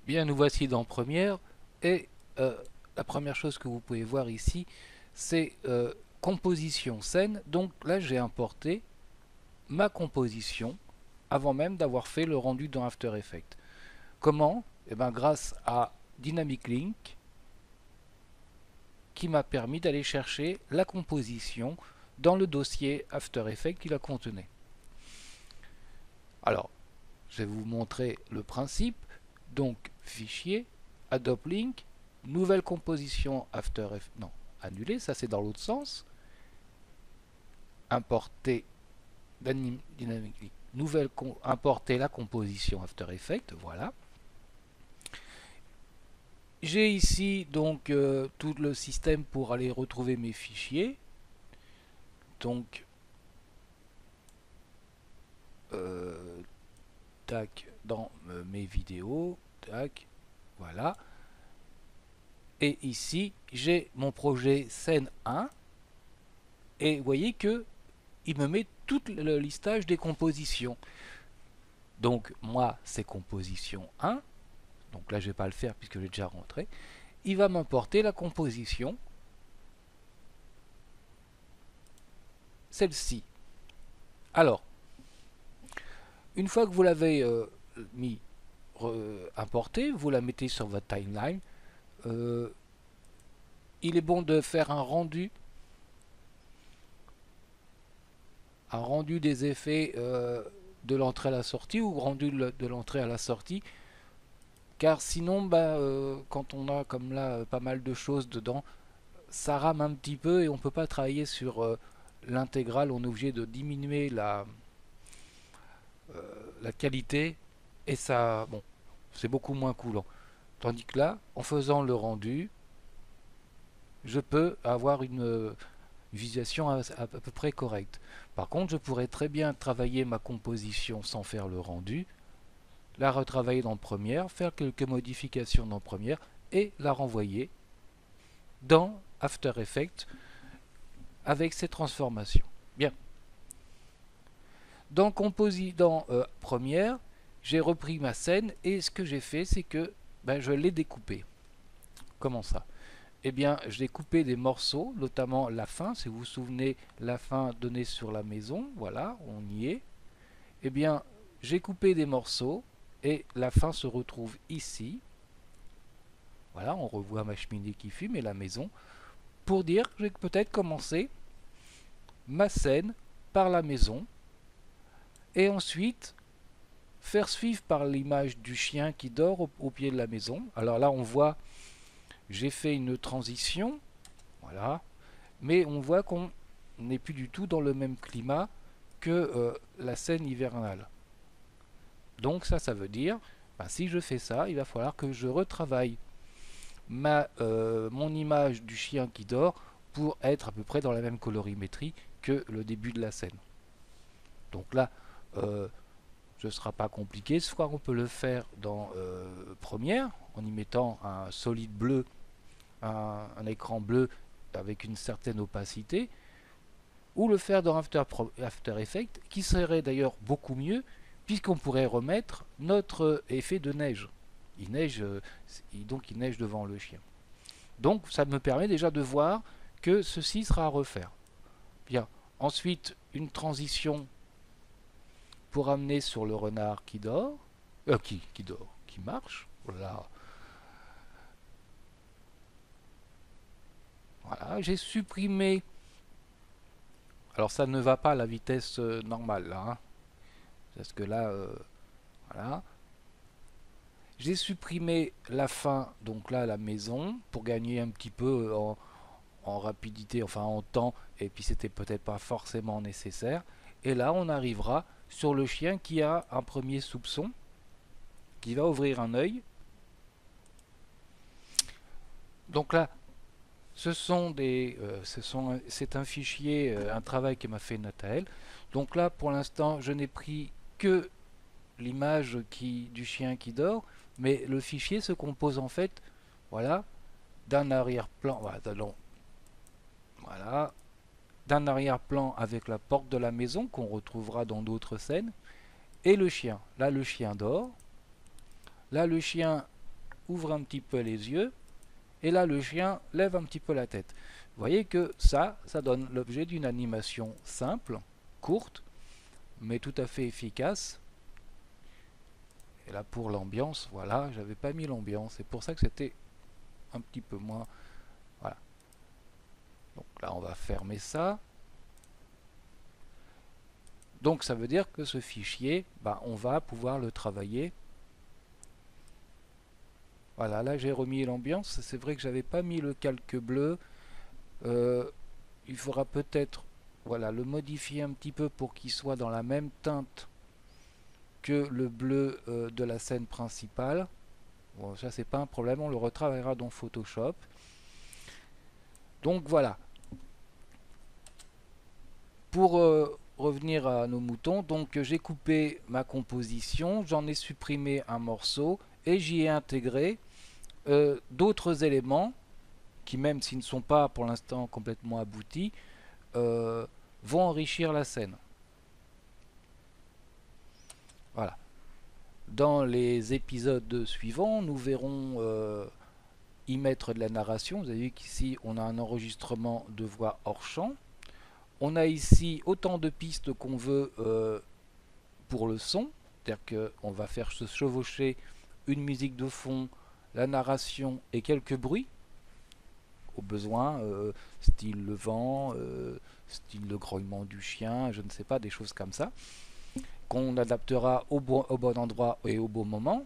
Bien, nous voici dans Première et la première chose que vous pouvez voir ici, c'est composition scène. Donc là, j'ai importé ma composition avant même d'avoir fait le rendu dans After Effects. Comment? Eh bien, grâce à Dynamic Link qui m'a permis d'aller chercher la composition dans le dossier After Effects qui la contenait. Alors, je vais vous montrer le principe. Donc, fichier, Adobe Link, nouvelle composition After Effects. Non, annuler, ça c'est dans l'autre sens. Importer Dynamic Link. Importer la composition After Effects, voilà. J'ai ici donc tout le système pour aller retrouver mes fichiers. Donc, tac, dans mes vidéos, tac, voilà. Et ici, j'ai mon projet scène 1. Et vous voyez que il me met tout le listage des compositions. Donc, moi, c'est composition 1. Donc là, je ne vais pas le faire puisque j'ai déjà rentré. Il va m'importer la composition, celle-ci. Alors, une fois que vous l'avez mis importé, vous la mettez sur votre timeline. Il est bon de faire un rendu des effets de l'entrée à la sortie ou rendu de l'entrée à la sortie, car sinon quand on a comme là pas mal de choses dedans, ça rame un petit peu et on peut pas travailler sur l'intégrale. On est obligé de diminuer la qualité et ça, bon, c'est beaucoup moins coulant. Tandis que là, en faisant le rendu, je peux avoir une visualisation à peu près correcte. Par contre, je pourrais très bien travailler ma composition sans faire le rendu, la retravailler dans Première, faire quelques modifications dans Première et la renvoyer dans After Effects avec ces transformations. Bien. Dans Première, j'ai repris ma scène et ce que j'ai fait, c'est que je l'ai découpé. Comment ça? Eh bien, j'ai coupé des morceaux, notamment la fin. Si vous vous souvenez, la fin donnée sur la maison, voilà, on y est. Eh bien, j'ai coupé des morceaux et la fin se retrouve ici. Voilà, on revoit ma cheminée qui fume et la maison. Pour dire que j'ai peut-être commencé ma scène par la maison et ensuite faire suivre par l'image du chien qui dort au pied de la maison. Alors là, on voit, j'ai fait une transition, voilà, mais on voit qu'on n'est plus du tout dans le même climat que la scène hivernale. Donc ça veut dire, si je fais ça, il va falloir que je retravaille mon image du chien qui dort pour être à peu près dans la même colorimétrie que le début de la scène. Donc là, ce ne sera pas compliqué. Soit on peut le faire dans Première en y mettant un solide bleu, un écran bleu avec une certaine opacité, ou le faire dans After Effects, qui serait d'ailleurs beaucoup mieux, puisqu'on pourrait remettre notre effet de neige. Il neige, donc il neige devant le chien. Donc ça me permet déjà de voir que ceci sera à refaire. Bien. Ensuite, une transition pour amener sur le renard qui dort, qui marche. Voilà. Voilà, j'ai supprimé. Alors ça ne va pas à la vitesse normale là, hein, parce que là, voilà. J'ai supprimé la fin, donc là la maison, pour gagner un petit peu en rapidité, enfin en temps, et puis c'était peut-être pas forcément nécessaire. Et là on arrivera sur le chien qui a un premier soupçon, qui va ouvrir un œil. Donc là, c'est un fichier, un travail que m'a fait Nathalie. Donc là, pour l'instant, je n'ai pris que l'image du chien qui dort, mais le fichier se compose en fait, voilà, d'un arrière-plan, voilà, d'un arrière-plan avec la porte de la maison qu'on retrouvera dans d'autres scènes, et le chien. Là, le chien dort. Là, le chien ouvre un petit peu les yeux, et là le chien lève un petit peu la tête. Vous voyez que ça donne l'objet d'une animation simple, courte, mais tout à fait efficace. Et là pour l'ambiance, voilà, j'avais pas mis l'ambiance, c'est pour ça que c'était un petit peu moins. Voilà. Donc là on va fermer ça. Donc ça veut dire que ce fichier, on va pouvoir le travailler. Voilà, là j'ai remis l'ambiance. C'est vrai que j'avais pas mis le calque bleu. Il faudra peut-être le modifier un petit peu pour qu'il soit dans la même teinte que le bleu de la scène principale. Bon, ça c'est pas un problème, on le retravaillera dans Photoshop. Donc voilà. Pour revenir à nos moutons, donc j'ai coupé ma composition, j'en ai supprimé un morceau et j'y ai intégré d'autres éléments qui, même s'ils ne sont pas pour l'instant complètement aboutis, vont enrichir la scène. Voilà. Dans les épisodes suivants, nous verrons y mettre de la narration. Vous avez vu qu'ici on a un enregistrement de voix hors champ. On a ici autant de pistes qu'on veut pour le son, c'est-à-dire qu'on va faire se chevaucher une musique de fond, la narration et quelques bruits, au besoin, style le vent, style le grognement du chien, je ne sais pas, des choses comme ça, qu'on adaptera au bon endroit et au bon moment,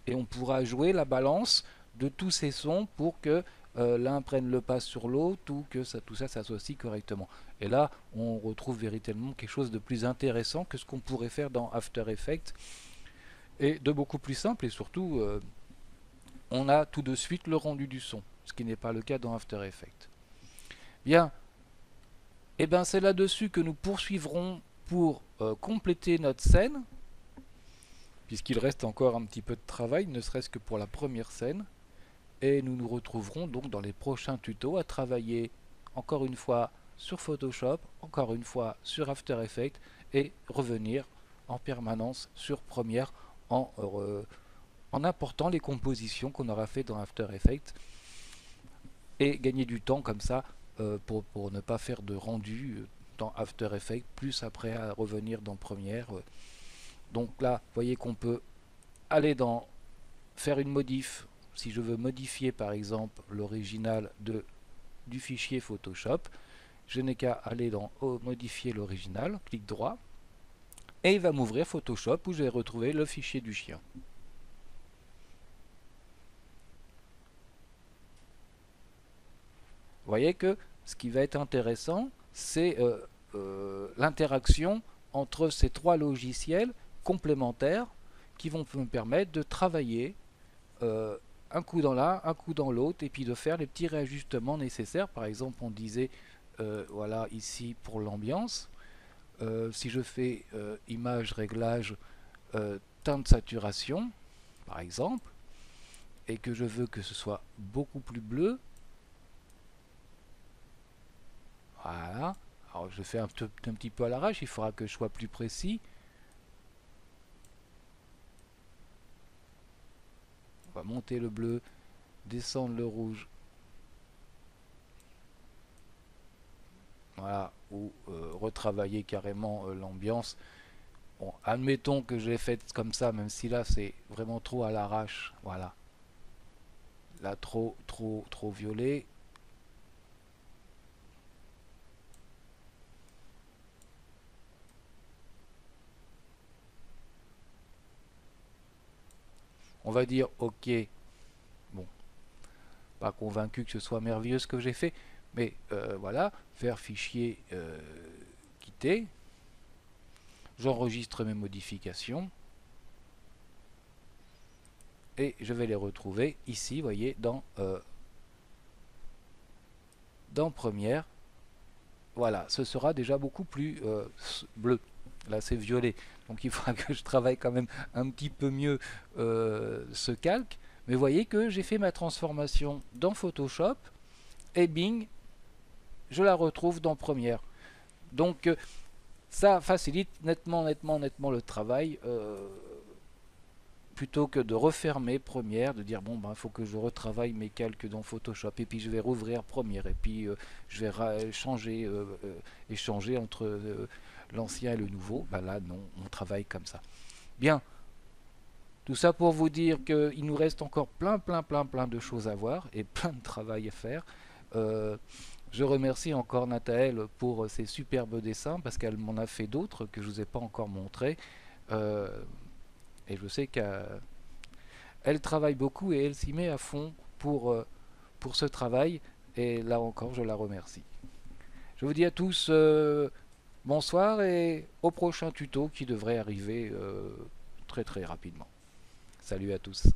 et on pourra jouer la balance de tous ces sons pour que l'un prenne le pas sur l'autre ou que tout ça s'associe correctement. Et là, on retrouve véritablement quelque chose de plus intéressant que ce qu'on pourrait faire dans After Effects et de beaucoup plus simple, et surtout on a tout de suite le rendu du son, ce qui n'est pas le cas dans After Effects. Bien, et bien c'est là-dessus que nous poursuivrons pour compléter notre scène, puisqu'il reste encore un petit peu de travail, ne serait-ce que pour la première scène. Et nous nous retrouverons donc dans les prochains tutos à travailler encore une fois sur Photoshop, encore une fois sur After Effects, et revenir en permanence sur Premiere en important les compositions qu'on aura fait dans After Effects, et gagner du temps comme ça pour ne pas faire de rendu dans After Effects, plus après à revenir dans Premiere. Donc là, vous voyez qu'on peut aller dans faire une modif. Si je veux modifier par exemple l'original du fichier Photoshop, je n'ai qu'à aller dans modifier l'original, clic droit, et il va m'ouvrir Photoshop où je vais retrouver le fichier du chien. Vous voyez que ce qui va être intéressant, c'est l'interaction entre ces trois logiciels complémentaires qui vont me permettre de travailler un coup dans l'un, un coup dans l'autre, et puis de faire les petits réajustements nécessaires. Par exemple, on disait, voilà, ici pour l'ambiance, si je fais image, réglage, teinte, saturation, par exemple, et que je veux que ce soit beaucoup plus bleu, voilà. Alors je fais un petit peu à l'arrache, il faudra que je sois plus précis. On va monter le bleu, descendre le rouge. Voilà, ou retravailler carrément l'ambiance. Bon, admettons que je l'ai fait comme ça, même si là c'est vraiment trop à l'arrache. Voilà. Là trop violet. On va dire ok. Bon, pas convaincu que ce soit merveilleux ce que j'ai fait, mais voilà, faire fichier, quitter. J'enregistre mes modifications et je vais les retrouver ici, vous voyez, dans Premiere. Voilà, ce sera déjà beaucoup plus bleu. Là c'est violet, donc il faudra que je travaille quand même un petit peu mieux ce calque. Mais vous voyez que j'ai fait ma transformation dans Photoshop et bing, je la retrouve dans Premiere. Donc ça facilite nettement le travail plutôt que de refermer Première, de dire bon ben faut que je retravaille mes calques dans Photoshop et puis je vais rouvrir Première et puis je vais échanger entre l'ancien et le nouveau. Ben là non, on travaille comme ça. Bien, tout ça pour vous dire qu'il nous reste encore plein de choses à voir et plein de travail à faire. Euh, je remercie encore Nathalie pour ses superbes dessins parce qu'elle m'en a fait d'autres que je ne vous ai pas encore montrés. Euh, et je sais qu'elle travaille beaucoup et elle s'y met à fond pour ce travail. Et là encore, je la remercie. Je vous dis à tous bonsoir et au prochain tuto qui devrait arriver très rapidement. Salut à tous.